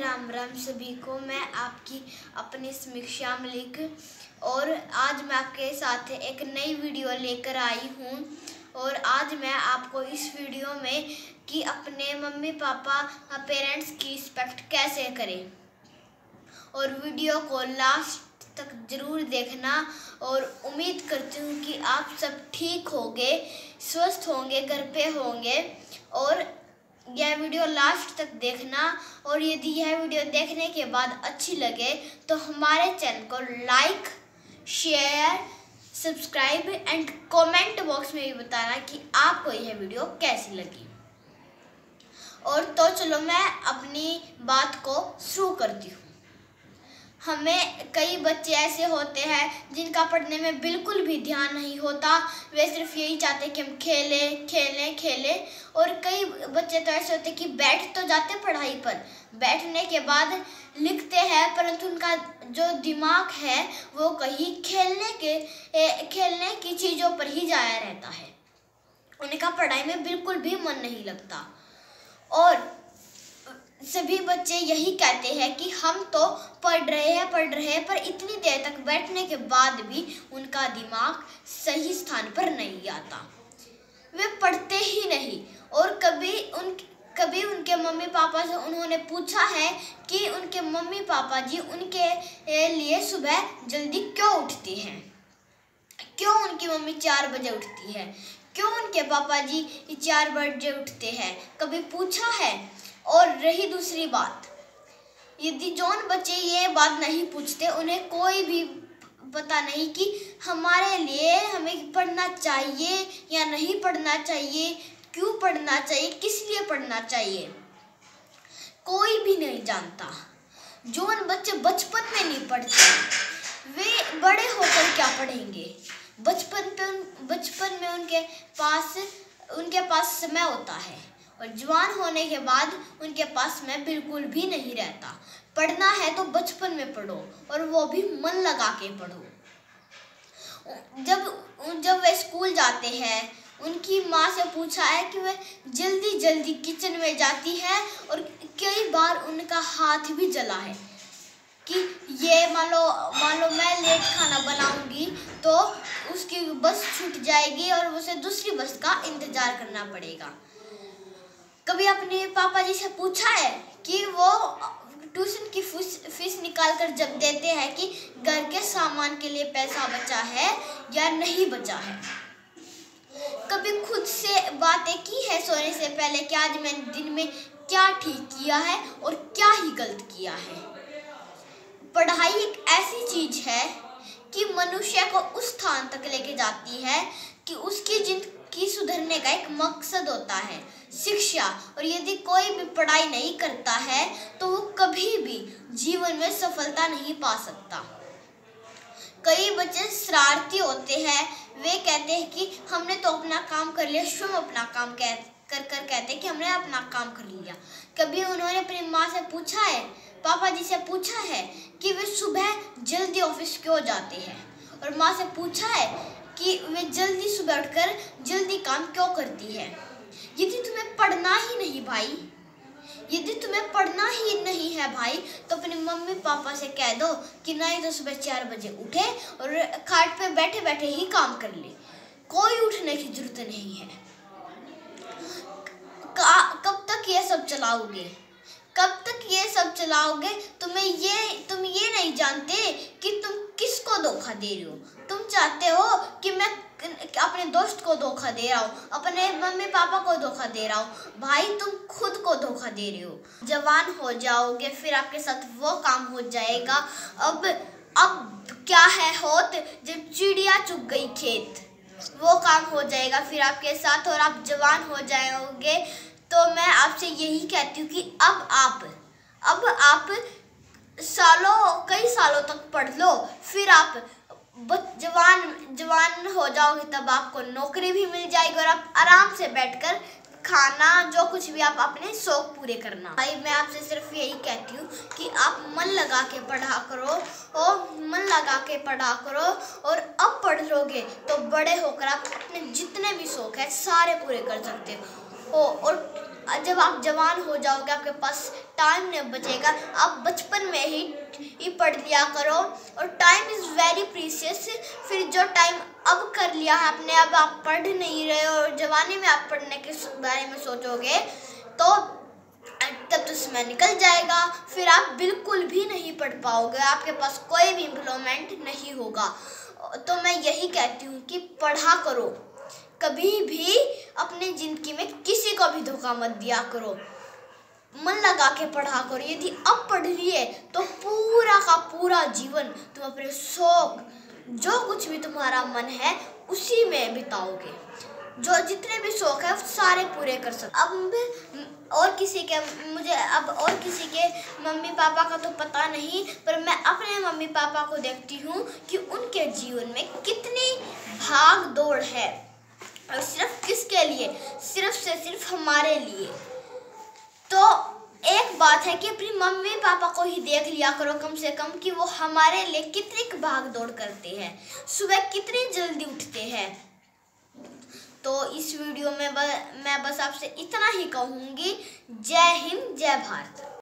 राम राम सभी को। मैं आपकी अपनी समीक्षा मलिक और आज मैं आपके साथ एक नई वीडियो लेकर आई हूँ। और आज मैं आपको इस वीडियो में कि अपने मम्मी पापा पेरेंट्स की रिस्पेक्ट कैसे करें, और वीडियो को लास्ट तक ज़रूर देखना। और उम्मीद करती हूँ कि आप सब ठीक होंगे, स्वस्थ होंगे, घर पे होंगे। और यह वीडियो लास्ट तक देखना। और यदि यह वीडियो देखने के बाद अच्छी लगे तो हमारे चैनल को like, share, subscribe and comment box में भी बताना कि आपको यह वीडियो कैसी लगी। और तो चलो मैं अपनी बात को शुरू करती हूँ। हमें कई बच्चे ऐसे होते हैं जिनका पढ़ने में बिल्कुल भी ध्यान नहीं होता। वे सिर्फ यही चाहते हैं कि हम खेलें खेलें खेलें। और कई बच्चे तो ऐसे होते हैं कि बैठ तो जाते पढ़ाई पर, बैठने के बाद लिखते हैं, परंतु उनका जो दिमाग है वो कहीं खेलने की चीज़ों पर ही जाया रहता है। उनका पढ़ाई में बिल्कुल भी मन नहीं लगता। और सभी बच्चे यही कहते हैं कि हम तो पढ़ रहे हैं, पर इतनी देर तक बैठने के बाद भी उनका दिमाग सही स्थान पर नहीं आता, वे पढ़ते ही नहीं। और कभी उनके मम्मी पापा से उन्होंने पूछा है कि उनके मम्मी पापा जी उनके लिए सुबह जल्दी क्यों उठती हैं, क्यों उनकी मम्मी 4 बजे उठती है, क्यों उनके पापा जी 4 बजे उठते हैं, कभी पूछा है? और रही दूसरी बात, यदि जौन बच्चे ये बात नहीं पूछते, उन्हें कोई भी पता नहीं कि हमारे लिए हमें पढ़ना चाहिए या नहीं पढ़ना चाहिए, क्यों पढ़ना चाहिए, किस लिए पढ़ना चाहिए, कोई भी नहीं जानता। जौन बच्चे बचपन में नहीं पढ़ते वे बड़े होकर क्या पढ़ेंगे? बचपन में उनके पास समय होता है, और जवान होने के बाद उनके पास समय बिल्कुल भी नहीं रहता। पढ़ना है तो बचपन में पढ़ो, और वो भी मन लगा के पढ़ो। जब वे स्कूल जाते हैं, उनकी माँ से पूछा है कि वे जल्दी जल्दी किचन में जाती है, और कई बार उनका हाथ भी जला है कि ये मान लो मैं लेट खाना बनाऊंगी तो उसकी बस छूट जाएगी और उसे दूसरी बस का इंतजार करना पड़ेगा। कभी अपने पापा जी से पूछा है कि वो ट्यूशन की फीस निकाल कर जब देते हैं कि घर के सामान के लिए पैसा बचा है या नहीं बचा है? कभी खुद से बातें की है सोने से पहले कि आज मैंने दिन में क्या ठीक किया है और क्या ही गलत किया है? पढ़ाई एक ऐसी चीज है कि मनुष्य को उस स्थान तक लेके जाती है कि उसकी जिंदगी सुधरने का एक मकसद होता है, शिक्षा। और यदि कोई भी पढ़ाई नहीं करता है तो वो कभी भी जीवन में सफलता नहीं पा सकता। कई बच्चे शरारती होते हैं, वे कहते हैं कि हमने तो अपना काम कर लिया, स्वयं अपना काम कहते हैं कि हमने अपना काम कर लिया। कभी उन्होंने अपनी माँ से पूछा है, पापा जी से पूछा है कि वे सुबह जल्दी ऑफिस क्यों जाते हैं, और माँ से पूछा है कि वे जल्दी सुबह उठकर जल्दी काम क्यों करती है? यदि तुम्हें पढ़ना ही नहीं भाई, तो अपने मम्मी पापा से कह दो कि नहीं तो सुबह 4 बजे उठे और खाट पे बैठे बैठे ही काम कर ले, कोई उठने की जरूरत नहीं है। कब तक ये सब चलाओगे? तुम ये नहीं जानते कि तुम किसको धोखा दे रहे हो। तुम चाहते हो कि मैं अपने दोस्त को धोखा दे रहा हूँ, अपने मम्मी पापा को धोखा दे रहा हूँ। भाई तुम खुद को धोखा दे रहे हो। जवान हो जाओगे फिर आपके साथ वो काम हो जाएगा। अब क्या है होत जब चिड़िया चुग गई खेत, वो काम हो जाएगा फिर आपके साथ, और आप जवान हो जाओगे। तो मैं आपसे यही कहती हूँ कि अब आप कई सालों तक पढ़ लो, फिर आप जवान हो जाओगे, तब आपको नौकरी भी मिल जाएगी और आप आराम से बैठकर खाना, जो कुछ भी आप अपने शौक पूरे करना। भाई मैं आपसे सिर्फ यही कहती हूँ कि आप मन लगा के पढ़ा करो, और अब पढ़ लोगे तो बड़े होकर आप अपने जितने भी शौक है सारे पूरे कर सकते हो। और जब आप जवान हो जाओगे, आपके पास टाइम नहीं बचेगा, आप बचपन में ही पढ़ लिया करो। और टाइम इज़ वेरी प्रीशियस। फिर जो टाइम अब कर लिया है आपने, अब आप पढ़ नहीं रहे हो और जवानी में आप पढ़ने के बारे में सोचोगे तो तब तो समय निकल जाएगा, फिर आप बिल्कुल भी नहीं पढ़ पाओगे, आपके पास कोई भी इम्प्रूवमेंट नहीं होगा। तो मैं यही कहती हूँ कि पढ़ा करो, कभी भी अपनी ज़िंदगी में किसी को भी धोखा मत दिया करो, मन लगा के पढ़ा करो। यदि अब पढ़ लिए तो पूरा का पूरा जीवन तुम अपने शौक, जो कुछ भी तुम्हारा मन है उसी में बिताओगे। जो जितने भी शौक है सारे पूरे कर सकते। अब और किसी के मम्मी पापा का तो पता नहीं, पर मैं अपने मम्मी पापा को देखती हूँ कि उनके जीवन में कितनी भाग दौड़ है, और सिर्फ किसके लिए, सिर्फ से सिर्फ हमारे लिए। तो एक बात है कि अपनी मम्मी पापा को ही देख लिया करो कम से कम, कि वो हमारे लिए कितनी भाग दौड़ करते हैं, सुबह कितनी जल्दी उठते हैं। तो इस वीडियो में मैं बस आपसे इतना ही कहूँगी। जय हिंद, जय भारत।